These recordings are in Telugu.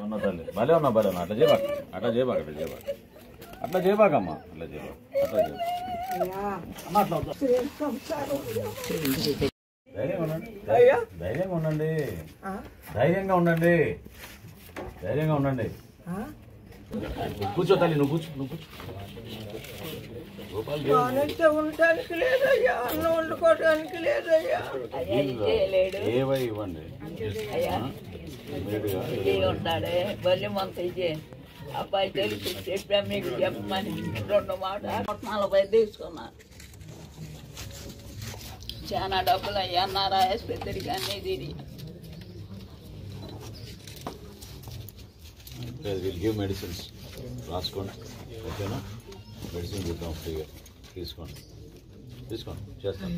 ఉన్న తల్లి భలే ఉన్నా అట్లా చేయబాక అట్లా చేయబాకమ్మా అట్లా ధైర్యంగా ఉండండి కూర్చో తల్లి నువ్వు కూర్చో ఉండటానికి లేదయ్యా, అన్నం వండుకోవడానికి లేదయ్యా. ఏవై ఇవ్వండి ఉంటాడే బల్లి మంత ఇదే అబ్బాయి తెలిసి చెప్పా మీకు చెప్పమని 2 మాట 40 తీసుకున్నా. చాలా డబ్బులు అయ్యన్నారా ఆసుపత్రికి అన్నీ తిరిగి. విల్ గివ్ మెడిసిన్స్ రాసుకోండి, ఓకేనా? మెడిసిన్ చూద్దాం ఫ్రీగా, తీసుకోండి చేస్తాను.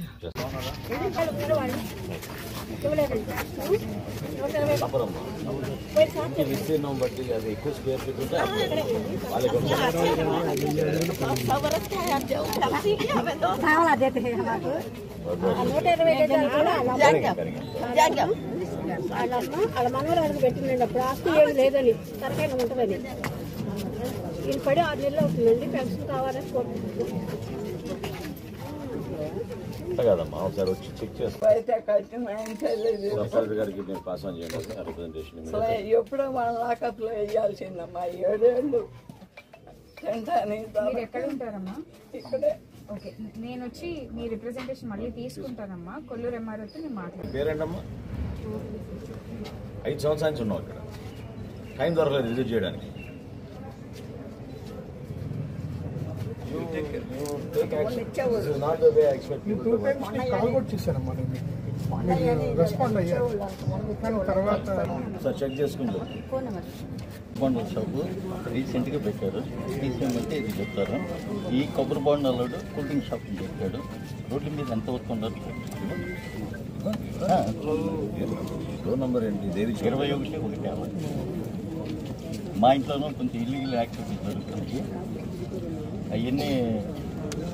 విస్తీర్ణం బట్టి అది ఎక్కువ స్క్వేర్ ఫీట్ ఉంటే వాళ్ళ మనవరాలకు పెట్టిందండి. అప్పుడు ఆస్తి ఏమి లేదని తరకాయ ఉంటుందని ఈయన పడి 6 నెలలు అవుతుందండి. పెన్షన్ కావాలని కదమ్మా, ఒకసారి వచ్చి చెక్ చేస్తాను. గారికి నేను పాస్ ఆన్ చేయండి రిప్రజెంటేషన్. ఎప్పుడో మన లాకప్లో వేయాల్సిందమ్మా 7 ఏళ్ళు. మీరు ఎక్కడ ఉంటారమ్మా? ఇక్కడే. ఓకే, నేను వచ్చి మీ రిప్రజెంటేషన్ మళ్ళీ తీసుకుంటానమ్మా. కొల్లూరు ఎంఆర్ఓతో నేను మాట్లాడతాను. పేరేంటమ్మా? 5 సంవత్సరాల నుంచి ఉన్నావు ఇక్కడ, టైం దొరకలేదు విజిట్ చేయడానికి. సార్ చెక్ చేసుకుంటాం. బాండ్ షాపు రీసెంట్గా పెట్టారు, తీసేయమంటే ఇది చెప్తారు. ఈ కొబ్బరి బాండ్ అల్లుడు కూల్ డ్రింక్ షాప్ పెట్టాడు. రోడ్ల మీద ఎంత వరకు ఉండదు. డోర్ నెంబర్ ఏంటి? 21 మా ఇంట్లోనూ కొంచెం ఇల్లీగల్ యాక్టివిటీస్ జరుగుతుంది. అవన్నీ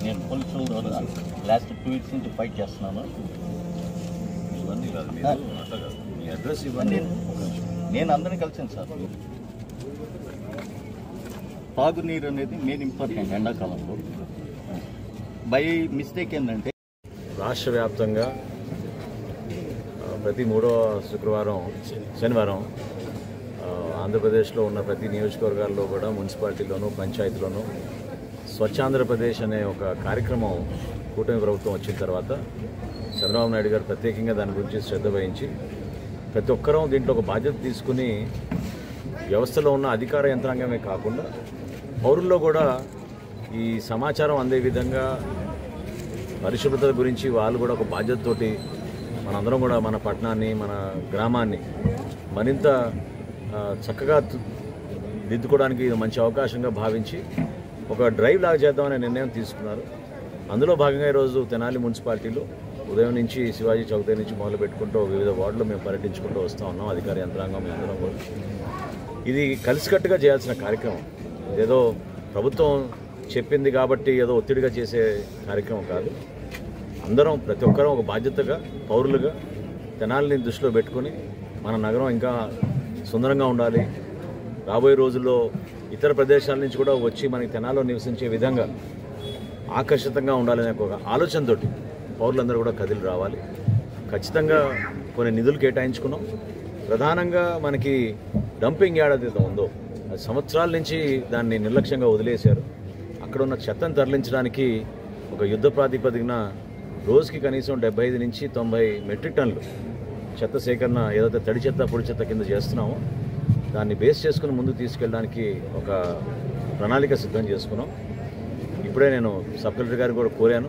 నేను పోలీసుల ద్వారా లాస్ట్ 2 వీక్స్ నుంచి ఫైట్ చేస్తున్నాను. ఇవన్నీ కాదు, మీ అడ్రస్ ఇవ్వండి. నేను అందరినీ కలిసాను సార్. తాగునీరు అనేది మెయిన్ ఇంపార్టెంట్ ఎండాకాలంలో. బై మిస్టేక్ ఏంటంటే రాష్ట్ర వ్యాప్తంగా ప్రతి 3వ శనివారం ఆంధ్రప్రదేశ్లో ఉన్న ప్రతి నియోజకవర్గాల్లో కూడా మున్సిపాలిటీలోనూ పంచాయతీలోనూ స్వచ్ఛాంధ్రప్రదేశ్ అనే ఒక కార్యక్రమం కూటమి ప్రభుత్వం వచ్చిన తర్వాత చంద్రబాబు నాయుడు గారు ప్రత్యేకంగా దాని గురించి శ్రద్ధ వహించి ప్రతి ఒక్కరూ దీంట్లో ఒక బాధ్యత తీసుకుని వ్యవస్థలో ఉన్న అధికార యంత్రాంగమే కాకుండా పౌరుల్లో కూడా ఈ సమాచారం అందే విధంగా పరిశుభ్రత గురించి వాళ్ళు కూడా ఒక బాధ్యతతోటి మనందరం కూడా మన పట్టణాన్ని మన గ్రామాన్ని మరింత చక్కగా దిద్దుకోవడానికి ఇది మంచి అవకాశంగా భావించి ఒక డ్రైవ్ లాగా చేద్దామనే నిర్ణయం తీసుకున్నారు. అందులో భాగంగా ఈరోజు తెనాలి మున్సిపాలిటీలో ఉదయం నుంచి శివాజీ చౌక్ నుంచి మొదలు పెట్టుకుంటూ వివిధ వార్డులు మేము పర్యటించుకుంటూ వస్తూ ఉన్నాం. అధికార యంత్రాంగం అందరం కూడా ఇది కలిసికట్టుగా చేయాల్సిన కార్యక్రమం. ఏదో ప్రభుత్వం చెప్పింది కాబట్టి ఏదో ఒత్తిడిగా చేసే కార్యక్రమం కాదు. అందరం ప్రతి ఒక్కరూ ఒక బాధ్యతగా పౌరులుగా తెనాలిని దృష్టిలో పెట్టుకొని మన నగరం ఇంకా సుందరంగా ఉండాలి, రాబోయే రోజుల్లో ఇతర ప్రదేశాల నుంచి కూడా వచ్చి మనకి తెనాలిలో నివసించే విధంగా ఆకర్షితంగా ఉండాలనే ఒక ఆలోచనతోటి పౌరులందరూ కూడా కదిలి రావాలి. ఖచ్చితంగా కొన్ని నిధులు కేటాయించుకున్నాం. ప్రధానంగా మనకి డంపింగ్ యార్డ్ ఏదైతే ఉందో అది సంవత్సరాల నుంచి దాన్ని నిర్లక్ష్యంగా వదిలేశారు. అక్కడ ఉన్న చెత్తను తరలించడానికి ఒక యుద్ధ ప్రాతిపదికన రోజుకి కనీసం 75 నుంచి 90 మెట్రిక్ టన్నులు చెత్త సేకరణ ఏదైతే తడి చెత్త పొడి చెత్త కింద చేస్తున్నామో దాన్ని బేస్ చేసుకుని ముందుకు తీసుకెళ్ళడానికి ఒక ప్రణాళిక సిద్ధం చేసుకున్నాం. ఇప్పుడే నేను సబ్ కలెక్టర్ గారికి కూడా కోరాను.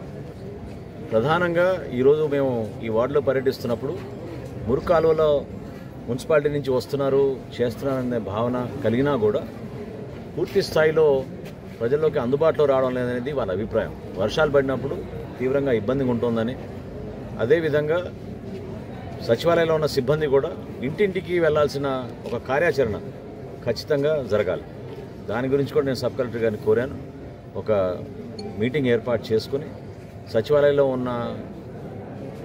ప్రధానంగా ఈరోజు మేము ఈ వార్డులో పర్యటిస్తున్నప్పుడు మురుకాలువలో మున్సిపాలిటీ నుంచి వస్తున్నారు చేస్తున్నారనే భావన కలిగినా కూడా పూర్తి స్థాయిలో ప్రజల్లోకి అందుబాటులో రావడం లేదనేది వాళ్ళ అభిప్రాయం. వర్షాలు పడినప్పుడు తీవ్రంగా ఇబ్బందిగా ఉంటుందని, అదేవిధంగా సచివాలయంలో ఉన్న సిబ్బంది కూడా ఇంటింటికి వెళ్లాల్సిన ఒక కార్యాచరణ ఖచ్చితంగా జరగాలి. దాని గురించి కూడా నేను సబ్ కలెక్టర్ గారిని కోరాను. ఒక మీటింగ్ ఏర్పాటు చేసుకుని సచివాలయంలో ఉన్న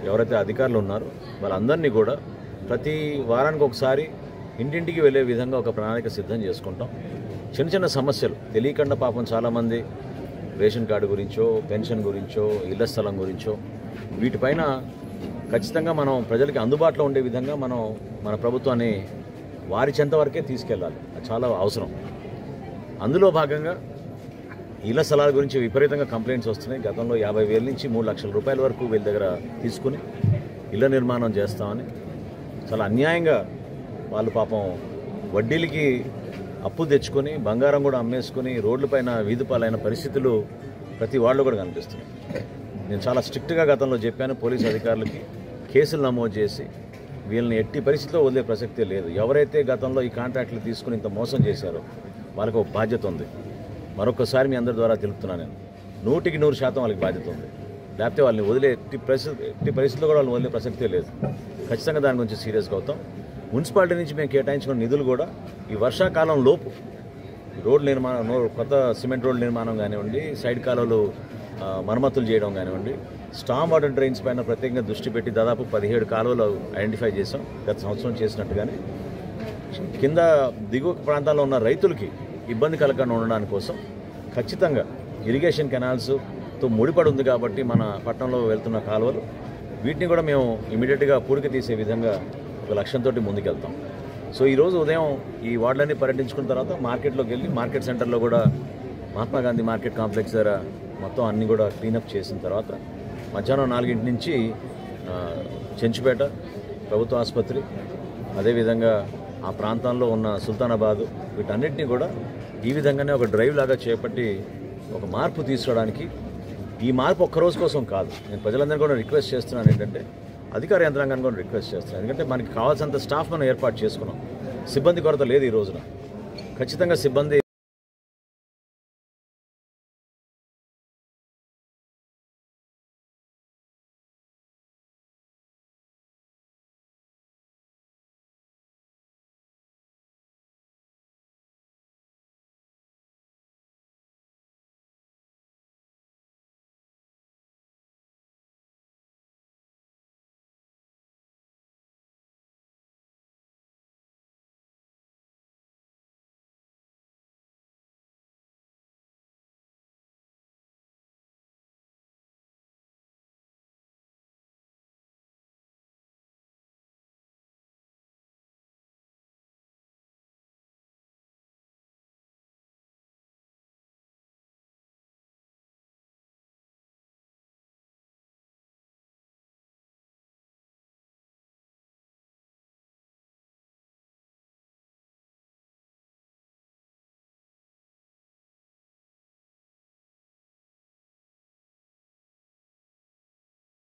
ఎవరైతే అధికారులు ఉన్నారో వాళ్ళందరినీ కూడా ప్రతి వారానికి ఒకసారి ఇంటింటికి వెళ్ళే విధంగా ఒక ప్రణాళిక సిద్ధం చేసుకుంటాం. చిన్న చిన్న సమస్యలు తెలియకుండా పాపం చాలామంది రేషన్ కార్డు గురించో, పెన్షన్ గురించో, ఇళ్ల స్థలం గురించో వీటిపైన ఖచ్చితంగా మనం ప్రజలకి అందుబాటులో ఉండే విధంగా మనం మన ప్రభుత్వాన్ని వారి చెంత వరకే తీసుకెళ్ళాలి. అది చాలా అవసరం. అందులో భాగంగా ఇళ్ల స్థలాల గురించి విపరీతంగా కంప్లైంట్స్ వస్తున్నాయి. గతంలో 50,000 నుంచి 3 లక్షల రూపాయల వరకు వీళ్ళ దగ్గర తీసుకుని ఇళ్ల నిర్మాణం చేస్తామని చాలా అన్యాయంగా వాళ్ళు పాపం వడ్డీలకి అప్పు తెచ్చుకొని బంగారం కూడా అమ్మేసుకుని రోడ్లపైన వీధిపాలైన పరిస్థితులు ప్రతి వాళ్ళు కూడా కనిపిస్తున్నాయి. నేను చాలా స్ట్రిక్ట్గా గతంలో చెప్పాను పోలీసు అధికారులకి, కేసులు నమోదు చేసి వీళ్ళని ఎట్టి పరిస్థితిలో వదిలే ప్రసక్తే లేదు. ఎవరైతే గతంలో ఈ కాంట్రాక్టులు తీసుకుని ఇంత మోసం చేశారో వాళ్ళకి ఒక బాధ్యత ఉంది. మరొకసారి మీ అందరి ద్వారా తెలుపుతున్నాను, నేను 100% వాళ్ళకి బాధ్యత ఉంది. లేకపోతే వాళ్ళని వదిలే ఎట్టి పరిస్థితుల్లో కూడా వాళ్ళని వదిలే ప్రసక్తే లేదు. ఖచ్చితంగా దాని గురించి సీరియస్గా అవుతాం. మున్సిపాలిటీ నుంచి మేము కేటాయించుకున్న నిధులు కూడా ఈ వర్షాకాలం లోపు రోడ్ల నిర్మాణం, కొత్త సిమెంట్ రోడ్ల నిర్మాణం కానివ్వండి, సైడ్ కాలువలు మరమ్మతులు చేయడం కానివ్వండి, స్టామ్ వాటర్ డ్రైన్స్ పైన ప్రత్యేకంగా దృష్టి పెట్టి దాదాపు 17 కాలువలు ఐడెంటిఫై చేసాం. గత సంవత్సరం చేసినట్టుగానే కింద దిగువ ప్రాంతాల్లో ఉన్న రైతులకి ఇబ్బంది కలగకుండా ఉండడానికి కోసం ఖచ్చితంగా ఇరిగేషన్ కెనాల్స్తో ముడిపడి ఉంది కాబట్టి మన పట్టణంలో వెళ్తున్న కాలువలు వీటిని కూడా మేము ఇమీడియట్గా పూడికి తీసే విధంగా ఒక లక్ష్యంతో ముందుకెళ్తాం. సో ఈరోజు ఉదయం ఈ వార్డులన్నీ పర్యటించుకున్న తర్వాత మార్కెట్లోకి వెళ్ళి మార్కెట్ సెంటర్లో కూడా మహాత్మా గాంధీ మార్కెట్ కాంప్లెక్స్ దగ్గర మొత్తం అన్నీ కూడా క్లీనప్ చేసిన తర్వాత మధ్యాహ్నం 4 నుంచి చెంచుపేట ప్రభుత్వ ఆసుపత్రి, అదేవిధంగా ఆ ప్రాంతంలో ఉన్న సుల్తానాబాదు వీటన్నిటినీ కూడా ఈ విధంగానే ఒక డ్రైవ్ లాగా చేపట్టి ఒక మార్పు తీసుకోవడానికి, ఈ మార్పు ఒక్కరోజు కోసం కాదు, నేను ప్రజలందరినీ కూడా రిక్వెస్ట్ చేస్తున్నాను. ఏంటంటే అధికార యంత్రాంగాన్ని కూడా రిక్వెస్ట్ చేస్తున్నాను. ఎందుకంటే మనకి కావాల్సినంత స్టాఫ్ మనం ఏర్పాటు చేసుకున్నాం. సిబ్బంది కొరత లేదు ఈ రోజున. ఖచ్చితంగా సిబ్బంది